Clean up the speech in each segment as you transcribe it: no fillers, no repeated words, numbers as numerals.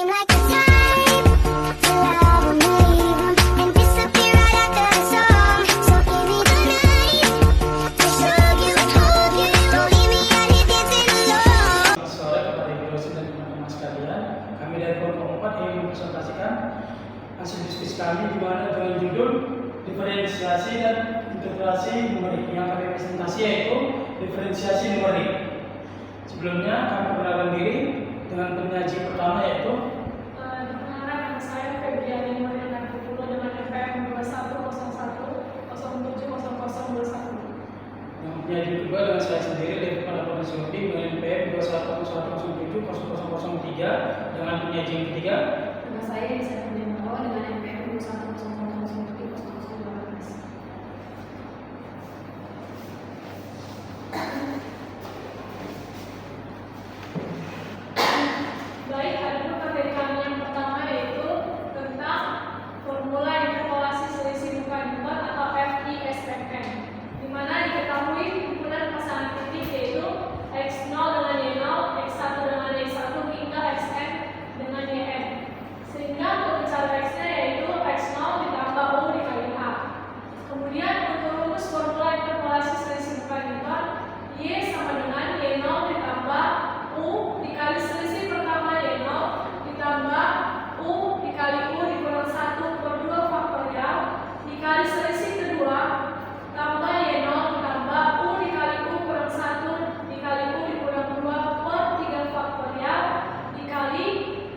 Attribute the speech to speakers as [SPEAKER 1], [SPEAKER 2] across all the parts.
[SPEAKER 1] seem like the type to love 'em, leave 'em, and disappear right after the song. So give me the night to show you, hold you, don't leave me out here dancing alone.
[SPEAKER 2] Selamat sore kepada ibu dosen dan teman-teman sekalian. Kami dari kelompok 4 ingin mempresentasikan hasil diskusi kami di mana dengan judul diferensiasi dan integrasi numerik. Yang kami presentasi yaitu diferensiasi numerik. Sebelumnya kami perkenalkan diri dengan penyaji pertama yaitu
[SPEAKER 3] Nama saya Febriani Mariana Kupulo dengan NPM 2101070021.
[SPEAKER 2] yang penyaji kedua dengan saya sendiri Levi Panaponan Silvi dengan NPM 2101070003 dengan penyaji yang ketiga
[SPEAKER 3] Nama saya Nisa Purnamawa dengan NPM 21000018. Baik, ada dua materi kami. Yang pertama yaitu tentang formula interpolasi selisih muka Newton atau FISMN, di mana diketahui himpunan pasangan titik yaitu x0 dengan y0, x1 dengan y1 hingga xn dengan yn. Sehingga untuk mencari x-nya yaitu x0 ditambah u dikali h. Kemudian untuk rumus formula interpolasi selisih muka Newton, y sama dengan y0 ditambah u dikali selisih pertama y0 ditambah u dikali u dikurang 1/2 faktorial dikali selisih kedua tambah y0 ditambah u dikali u kurang 1 dikali u dikurang 2/3 faktorial dikali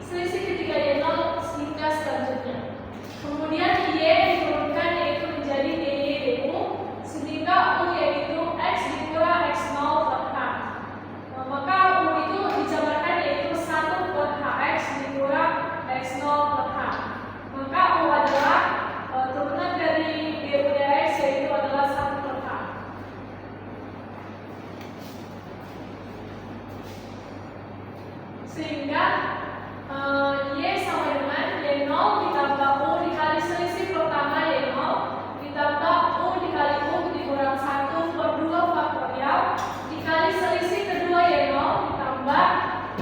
[SPEAKER 3] selisih ketiga y0 hingga selanjutnya. Kemudian y diturunkan yaitu menjadi dy du sehingga u yaitu x dikurang x0 per h. Maka u itu dijabarkan yaitu 1/hx dikurang x0 per h. Maka u adalah turunan dari du dx yaitu adalah 1/h. Sehingga y sama dengan y0 ditambah u dikali selisih pertama y0 ditambah u dikali u dikurang 1/2 faktorial dikali selisih kedua y0 ditambah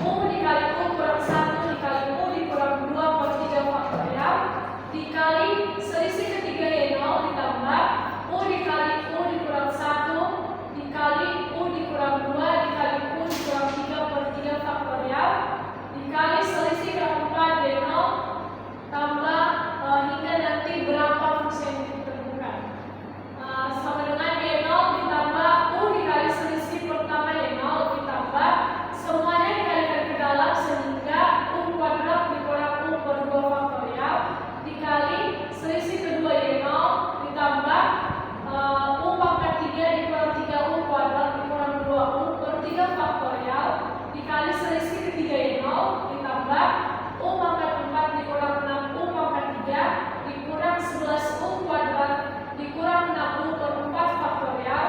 [SPEAKER 3] u dikali u kurang 1 dikali u dikurang 2/3 faktorial dikali selisih ketiga y0 ditambah u dikali u dikurang 1 dikali u dikurang 2 dikali u dikurang 3/3 faktorial dikali selisih keempat y0 tambah hingga nanti berapa fungsi yang ditentukan. Sama dengan y0 ditambah u dikali selisih pertama y0 ditambah semuanya dikalikan ke dalam sehingga u kuadrat dikurang u/2 faktorial dikali selisih kedua y0 ditambah u pangkat 3 dikurang 3u kuadrat dikurang 2u/3 faktorial dikali selisih ketiga y0 ditambah u pangkat 4 dikurang 6u pangkat 3 dikurang 11u kuadrat dikurang 6u/4 faktorial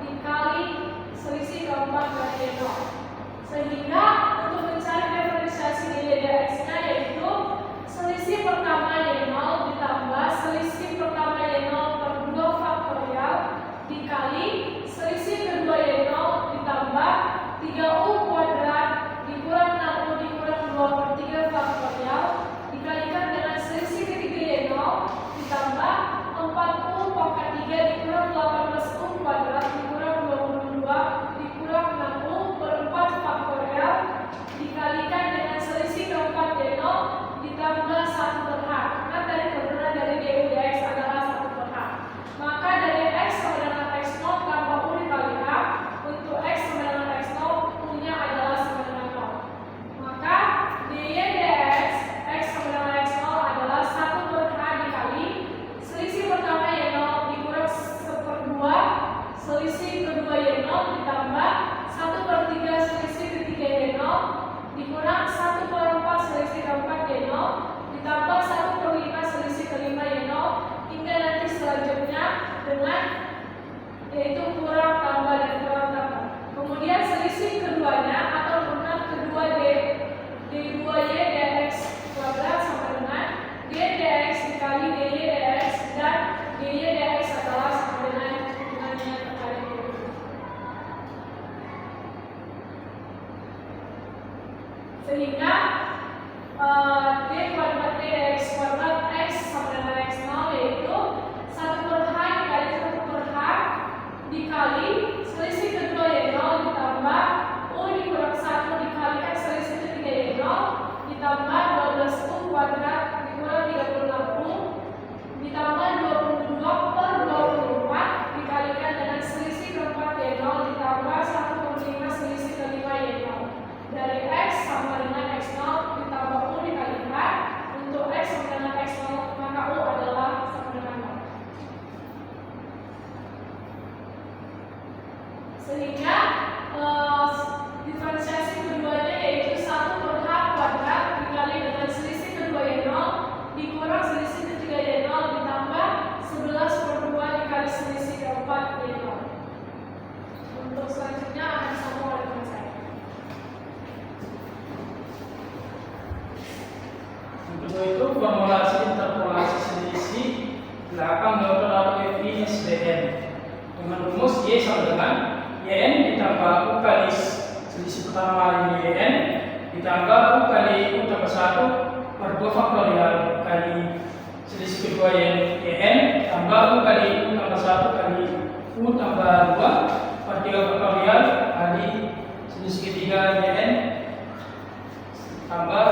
[SPEAKER 3] dikali selisih keempat dari y0. Sehingga untuk mencari diferensiasi dy dx-nya yaitu selisih pertama y0 ditambah selisih pertama y0/2 faktorial dikali selisih kedua y0 ditambah 3u kuadrat dikurang 6u dikurang 2/3 faktorial dikalikan dengan selisih ketiga y0 ditambah 4u pangkat 3 dikurang 18u kuadrat dikurang 22 dikurang 6u/4 faktorial dikalikan dengan selisih keempat y0 ditambah 1/h. Karena tadi turunan dari du dx adalah 1/h. Maka dari x sama dengan x0 tambah u dikali h. Untuk x sama dengan x0 u-nya adalah sama dengan 0. Maka dy dx x sama dengan x0 adalah 1/h dikali selisih pertama y0 dikurang 1/2 selisih kedua y0 ditambah 1/3 selisih ketiga y0 dikurang 1/4 selisih keempat y0 ditambah 1/5 selisih kelima y0 hingga nanti selanjutnya dengan yaitu kurang tambah dan kurang tambah. Kemudian selisih keduanya atau turunan kedua d2y dx kuadrat sama dengan d dx dikali dy dx dan dy dx adalah sama dengan hubungannya terkait itu. Sehingga D kuadrat D dari X kuadrat X sama dengan X0 yaitu 1/H dikali 1/H dikali selisih kedua Y0 ditambah U dikurang 1 dikalikan selisih ketiga Y0 ditambah 12U kuadrat dikurang 36U ditambah 22/24 dikalikan dengan selisih keempat Y0 ditambah 1/5 selisih kelima Y0 dari X sama dengan X0 ditambah U dikalikan untuk X sama dengan X0 maka U adalah sama dengan 0 sehingga diferensiasi keduanya yaitu 1/H kuadrat dikali dengan selisih kedua Y0 dikurang selisih ketiga Y0 ditambah 11/2 dikali selisih keempat Y0. Untuk selanjutnya akan disambung oleh teman saya.
[SPEAKER 2] Yang kedua itu formulasi interpolasi selisih belakang neuron atau FISBN dengan rumus Y sama dengan YN ditambah U kali selisih pertama YN ditambah U kali U tambah 1 per 2 faktorial kali selisih kedua YN tambah U kali U tambah 1 kali U tambah 2 per 3 faktorial kali selisih ketiga YN tambah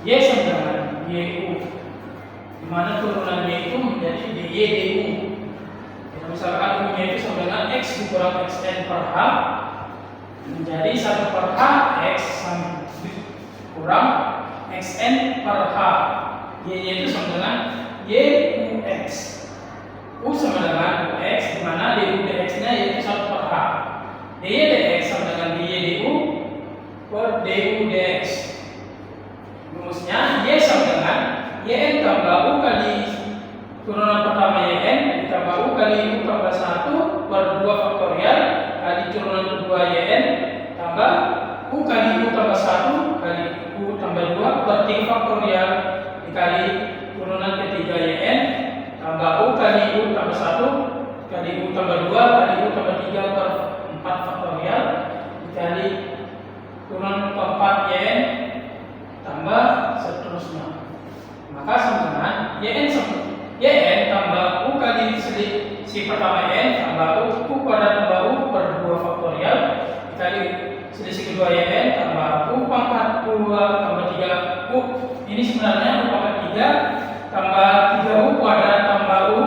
[SPEAKER 2] Y sama dengan YU di mana turunan Y itu menjadi DY DU. Misalkan U-nya itu sama dengan X dikurang XN per H menjadi 1/H X kurang XN per H. Y-nya itu sama dengan YUX. U sama dengan UX di mana DU DX-nya yaitu 1/H. DY DX sama dengan DY DU per DU DX. Rumusnya Y sama dengan YN tambah U kali turunan pertama YN ditambah U kali U tambah 1 per 2 faktorial kali turunan kedua YN tambah U kali U tambah 1 kali U tambah 2 per 3 faktorial dikali turunan ketiga YN tambah U kali U tambah 1 kali U tambah 2 kali U tambah 3 per 4 faktorial dikali turunan keempat YN tambah seterusnya. Maka sama dengan YN tambah U kali selisih pertama YN tambah U kuadrat tambah U per 2 faktorial dikali selisih kedua YN tambah U pangkat 2 tambah 3 U. Ini sebenarnya U pangkat 3 tambah 3U kuadrat tambah U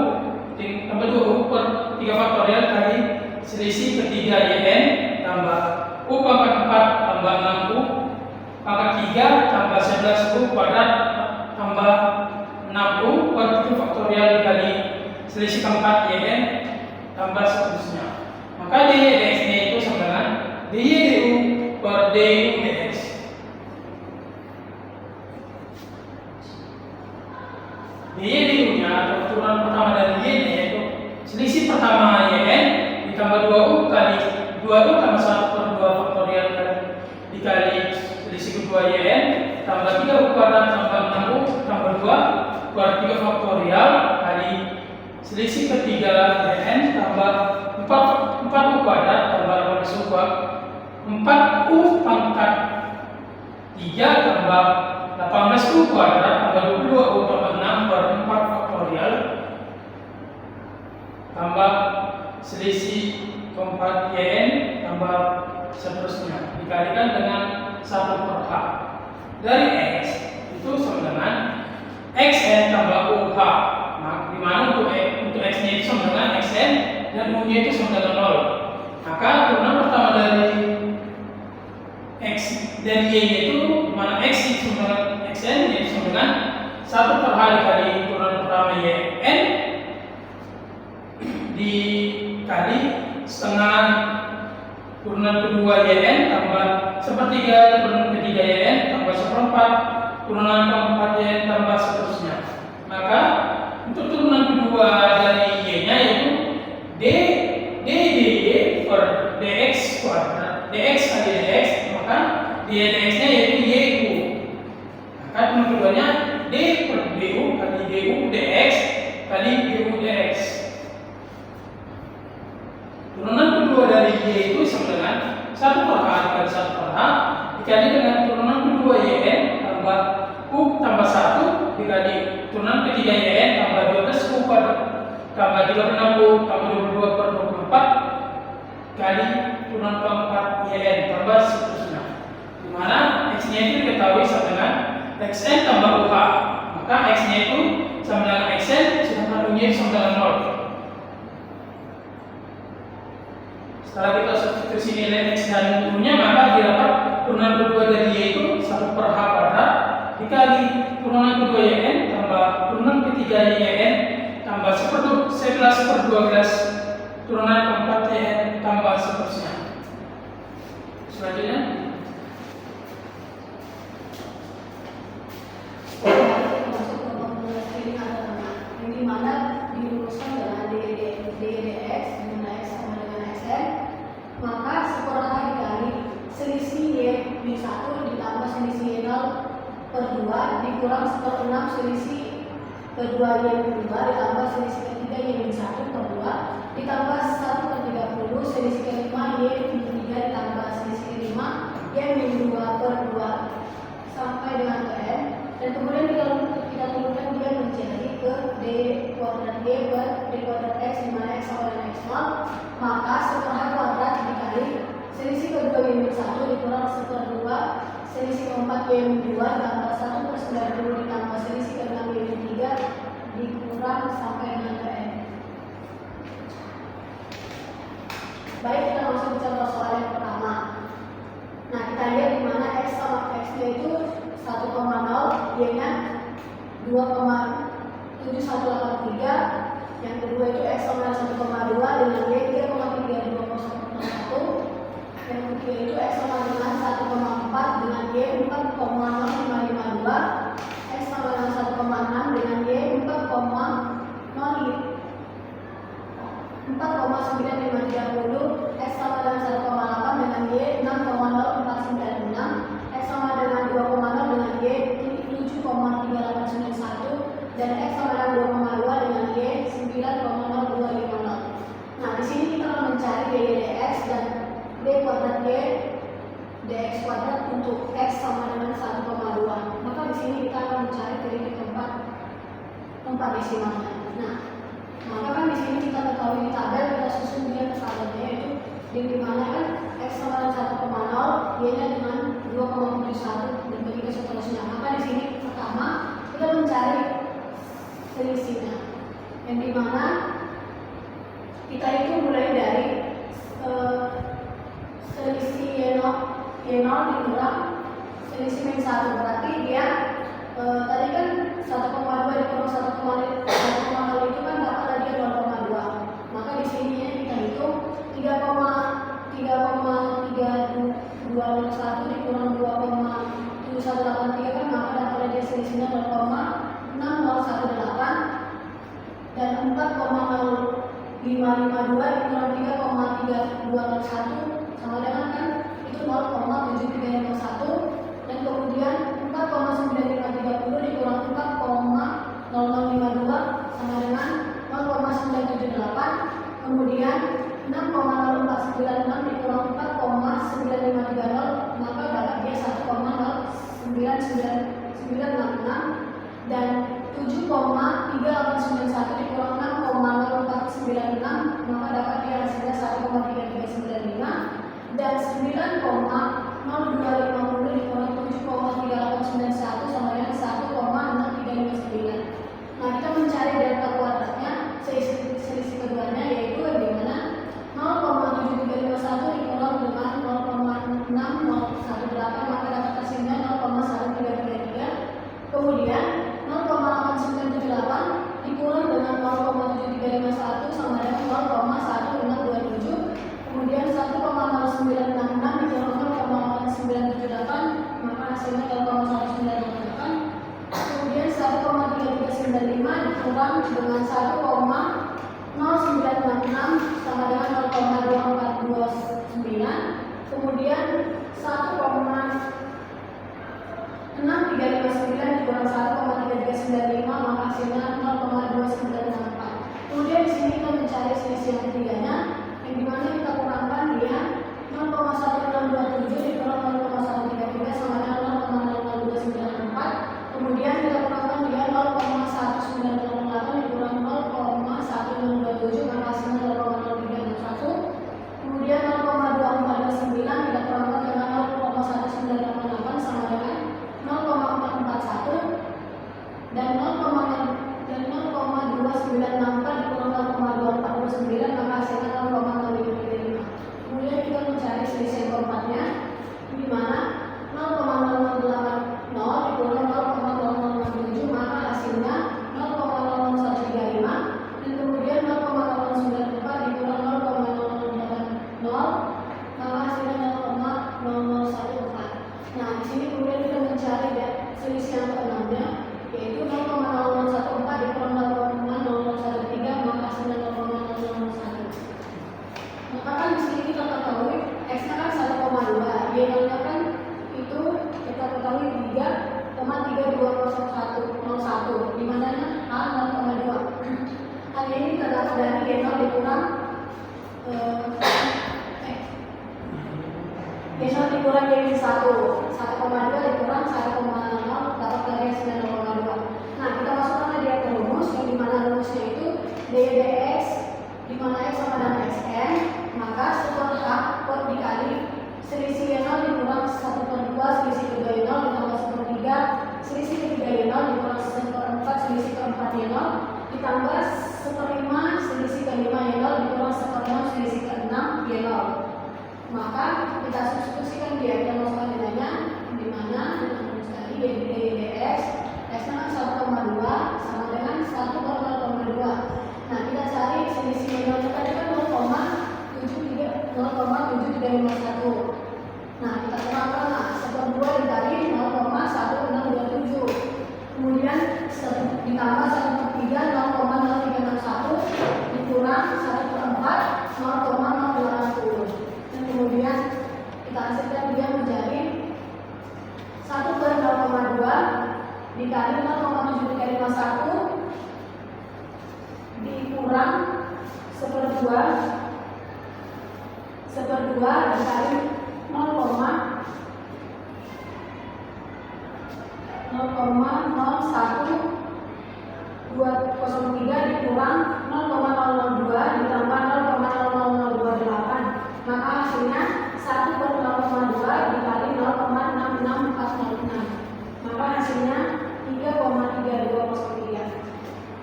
[SPEAKER 2] tambah 2U per 3 faktorial kali selisih ketiga YN tambah U pangkat 4 tambah 6U pangkat 3 tambah 11U kuadrat tambah 6U per 7 faktorial dikali selisih keempat YN tambah seterusnya. Maka DY DX-nya itu sama dengan DY DU per DU DX. DY DU-nya atau turunan pertama dari Y-nya yaitu selisih pertama YN ditambah 2U kali 2U tambah 1 per 2 faktorial dikali selisih kedua YN tambah 3U kuadrat tambah 6U tambah 2 per 3 faktorial kali selisih ketiga YN tambah 4U kuadrat tambah 18U 4U pangkat 3 tambah 18U kuadrat tambah 22U tambah 6 per 4 faktorial tambah selisih keempat YN tambah seterusnya dikalikan dengan 1/H dari X itu sama dengan XN tambah UH. Nah, di mana untuk X-nya itu sama dengan XN dan U-nya itu sama dengan 0. Maka turunan pertama dari X dan Y-nya itu di mana X itu sama dengan XN yaitu sama dengan 1/H dikali turunan pertama YN dikali setengah turunan kedua YN tambah sepertiga turunan ketiga YN tambah seperempat turunan keempat YN tambah seterusnya. Maka untuk turunan kedua dari Y-nya yaitu DY per DX kuadrat DX kali DX, maka DY DX-nya yaitu YU. Maka turunan keduanya D per DU kali DU DX kali DU DX. Turunan kedua dari Y itu sama dengan 1/H dikali 1/H dikali dengan turunan kedua dikali turunan ketiga YN tambah 12 U per tambah 36U tambah 22 per 24 kali turunan keempat YN tambah seterusnya, di mana X-nya itu diketahui sama dengan XN tambah UH, maka X-nya itu sama dengan XN sedangkan U-nya itu sama dengan 0. Setelah kita substitusi nilai X dan U-nya, maka didapat turunan kedua dari Y itu 1 per H kuadrat dikali turunan kedua YN tambah turunan ketiga YN tambah 11 per 12 turunan keempat YN tambah seterusnya. Selanjutnya
[SPEAKER 4] masuk ke pembuatan ini adalah yang dimana dirumuskan dengan dx dimana x sama dengan xn, maka sekurang dikali selisih y min 1 ditambah selisih y 0 per 2 dikurang 1/6 selisih kedua y min 2 ditambah selisih ketiga y min 1 per 2 ditambah 1 per 30 selisih kelima y min 3 ditambah selisih kelima y min 2 per 2 sampai dengan ke n, dan kemudian kita turunkan dia menjadi ke d kuadrat y per d kuadrat x dimana x sama dengan x 0, maka setelah kuadrat dikali selisih kedua y min 1 dikurang 1/2 selisih keempat y min 2 ditambah 1 per 90 ditambah selisih keenam y min 3 dikurang sampai dengan ke n. Baik, kita masuk ke contoh soal yang pertama. Nah, kita lihat di mana x sama x-nya itu 1,0, y-nya 2,7183. Yang kedua itu x sama 1,2 dengan y 3,3201. Yang ketiga itu x sama dengan 1,4 dengan y 4,0552. X sama dengan 1,6 dengan y 4,930. X sama dengan 1,8 dengan y 6,0496. X sama dengan 2,0 dengan y 7,3891 dan x sama dengan 2,2 dengan y 9,0250. Nah, di sini kita akan mencari dy dx dan d kuadrat y dx kuadrat untuk x sama dengan 1,2. Maka di sini kita akan mencari titik tempat desimalnya. Nah, maka kan di sini kita ketahui di tabel kita susun dia ke tabelnya, yaitu di mana kan x sama dengan 1,0, y-nya dengan 2,71 dan begitu seterusnya. Maka di sini pertama kita mencari selisihnya, yang dimana kita itu mulai dari selisih y0 dikurang selisih min 1, berarti dia tadi kan 1,2 dikurang 1,0 itu kan dapat lagi 0,2. Maka di sini kita hitung 3,3201 dikurang 2,7183 kan, maka dapat lagi selisihnya 0,6018 dan 4,0552 dikurang 3,3201 sama dengan kan itu 0,7351, dan kemudian 4,9530 dikurang 4,0052 sama dengan 0,978, kemudian 6,0496 dikurang 4,9530 maka dapat dia 1,09966, dan 7,3891 dikurang 6,0496 maka dapat dia hasilnya 1,3395, dan 9,0250 dikurang 7,3891 sama dengan 1,6359. Nah, kita mencari delta kuadratnya selisih keduanya, yaitu di mana 0,7351 dikurang dengan 0,6018 maka dapat hasilnya 0,1333. Kemudian 0,8978 dikurang dengan 0,7351 sama dengan 0,1627. Kemudian 1,0966 dikurang 0,978 maka hasilnya 0,1988. Kemudian 1,3395 dikurang dengan 1,0966 sama dengan 0,2429. Kemudian 1,6359 dikurang 1,3395 maka hasilnya 0,2964. Kemudian di sini kita mencari selisih yang ketiganya, yang dimana kita kurangkan dia 0,1627 dikurang 0,133 sama dengan 0,00294. Kemudian kita kurangkan dia 0,0 Y0 dikurang Y0 dikurang Y1 1,2 dikurang 1,0 dapat dari hasilnya 0,2. Nah, kita masukkan lagi ke rumus yang dimana rumusnya itu dx dimana x sama dengan xn, maka super H per dikali selisih Y0 dikurang 1/2 selisih kedua Y0 ditambah 1/3 selisih ketiga Y0 dikurang 1/4 selisih keempat Y0 ditambah 1/5 selisih kelima Y0 dikurang 1/6 selisih keenam Y0. Maka kita substitusikan dia, kita masukkan nilainya dimana kita rumus tadi dx x-nya kan 1,2 sama dengan 1/0,2. Nah, kita cari selisih Y0 tadi kan 0,73551. Nah, kita kurangkan lah 1/2 dikali 0,1627. Kemudian ditambah 1/3 0,0361 dikurang 1/4 0,080. Dan kemudian kita hasilkan dia menjadi 1/0,2 dikali 0,7351 dikurang 1/2 dikali 0,01203 dikurang 0,002 ditambah 0,00028. Maka hasilnya 1/0,2 dikali 0,66406. Maka hasilnya 3,3203.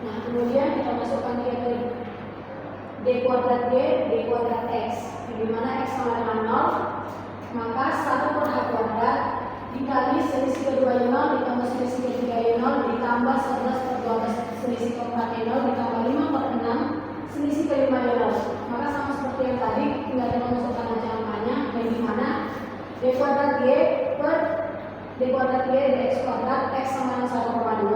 [SPEAKER 4] Nah, kemudian kita masukkan dia ke d kuadrat y d kuadrat x, di mana x sama dengan 0, maka 1/h kuadrat dikali selisih kedua Y0 ditambah selisih ketiga Y0 ditambah 11/12 selisih keempat Y0 ditambah 5/6 selisih kelima Y0. Maka sama seperti yang tadi, tinggal kita masukkan aja angkanya, yang dimana d kuadrat y per d kuadrat y dx kuadrat x sama dengan 1,2,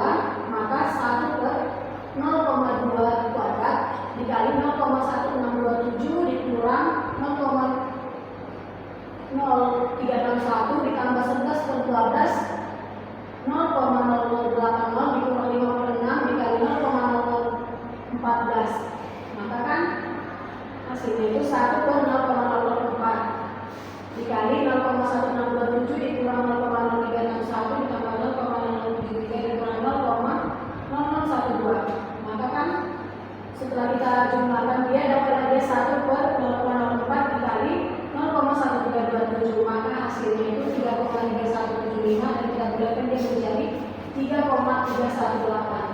[SPEAKER 4] maka 1/0,2 kuadrat dikali 0,1627 dikurang 0,0361 ditambah 11/12 0,0080 dikurang 5/6 dikali 0,0014. Maka kan hasilnya itu 1/0,004 dikali 0,1627 dikurang 0,0361 ditambah 0,073 dikurang 0,0012. Maka kan setelah kita jumlahkan dia dapatlah dia 1/0,04 dikali 0,1327. Maka hasilnya itu 3,3175 dan kita bulatkan dia menjadi 3,318.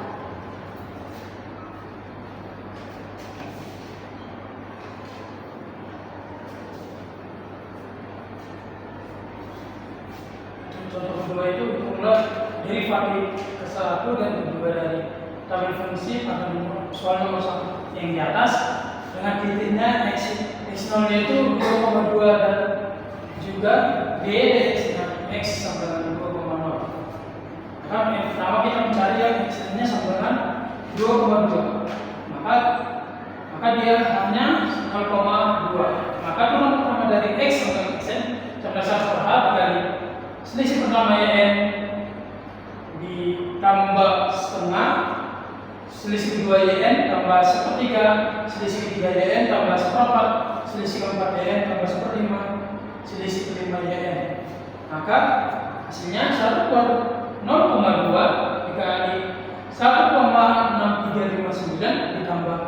[SPEAKER 2] Contoh kedua itu hitunglah derivatif ke-1 dan kedua dari tabel fungsi pada soal nomor 1 yang di atas dengan titiknya x0 nya itu 2,2 dan juga d x sama dengan 2,0. Maka yang pertama kita mencari yang x nya sama dengan 2,2. Maka dia hanya 0,2. Maka turunan pertama dari x sama dengan x sama 1/h dikali selisih pertama yn ditambah setengah selisih kedua yn tambah 1/3 selisih ketiga yn tambah 1/4 selisih keempat yn tambah 1/5 selisih kelima yn. Maka hasilnya 0,2 dikali 1,6359 ditambah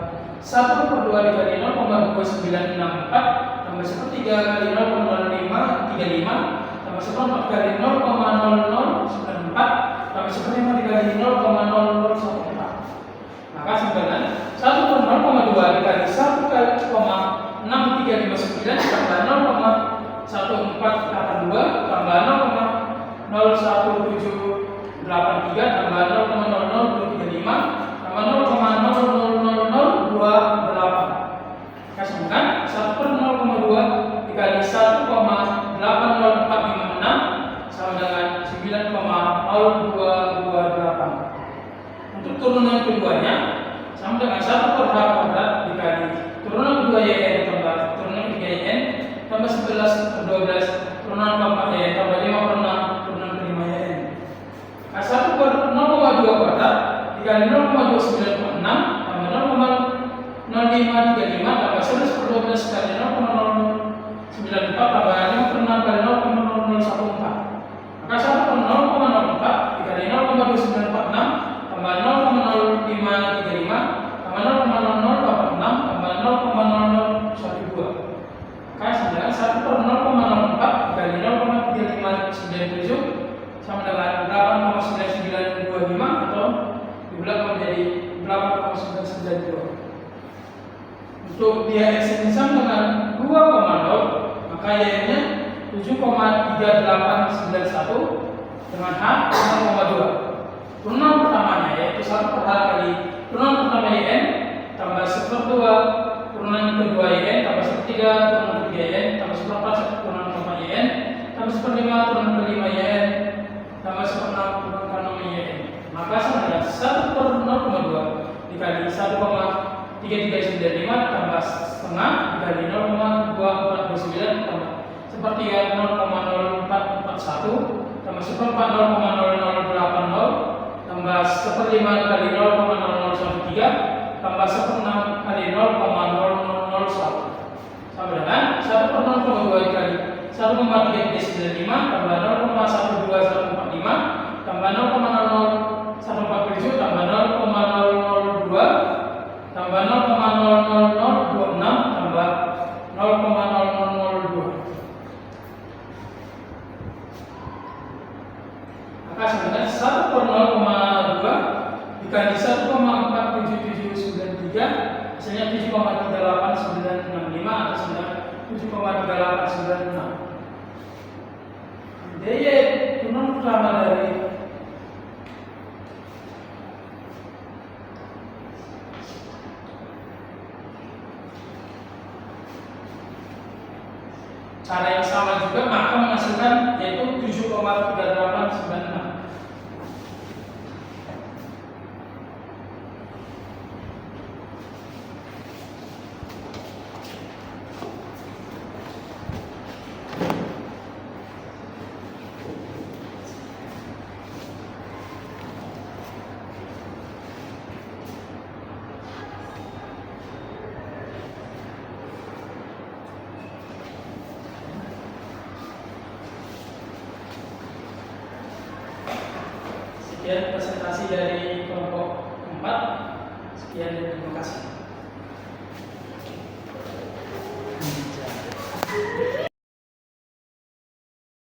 [SPEAKER 2] 1/2 dikali 0,2964 tambah 1/3 kali 0,0535 tambah 1/4 kali 0,0094 tambah 1/5 dikali 0,0014. Maka sama dengan 1/0,2 dikali 1,6359 tambah 0,1482 tambah 0,01783 tambah 0,00235 tambah 0,00028. Maka sama dengan 1/0,2 dikali 1,80456 sama dengan 9,0228. Untuk turunan keduanya sama dengan 1/h kuadrat dikali turunan kedua yn tambah turunan ketiga yn tambah 11/12 turunan keempat yn tambah 5/6 turunan kelima yn. Nah, 1/0,2 kuadrat dikali 0,296 tambah 0,0535 535 tambah 11 per 12 kali 0,0094 tambah 5 per 6 kali 0,0014. Maka 1 per 0,04 dikali 0,2946 tambah 0,0535 tambah 0,0086 tambah 0,0012. Maka sebenarnya 1 per 0,04 dikali 0,3597 sama dengan 8,9925 atau dibulat menjadi 8,992. Untuk biaya X ini sama dengan 2,0, maka Y-nya 7,3891 dengan H 0,2. Turunan pertamanya yaitu 1 per H kali turunan pertama YN tambah 1/2 turunan kedua YN tambah 1/3 turunan ketiga YN tambah 1/4 turunan keempat YN tambah 1/5 turunan kelima YN tambah 1/6 turunan keenam YN. Maka sama dengan 1 per 0,2 dikali 1,3395 tambah setengah dikali 0,2429 tambah 1/3 0,0441 tambah 1/4 0,0080 tambah 1/5 dikali 0,0013 tambah 1/6 kali 0,0001 sama dengan 1 per 0,2 dikali 1,3395 tambah 0,12145 tambah 0,00147 tambah 0,002 tambah 0,00026 tambah 0,0002. Maka sebenarnya 1 per 0,2 dikali 1,47793 hasilnya 7,38965 atau sebenarnya 7,3896. Jadi turunan pertama dari cara yang sama juga maka menghasilkan yaitu 7,3896. Sekian presentasi dari kelompok 4. Sekian dan terima kasih.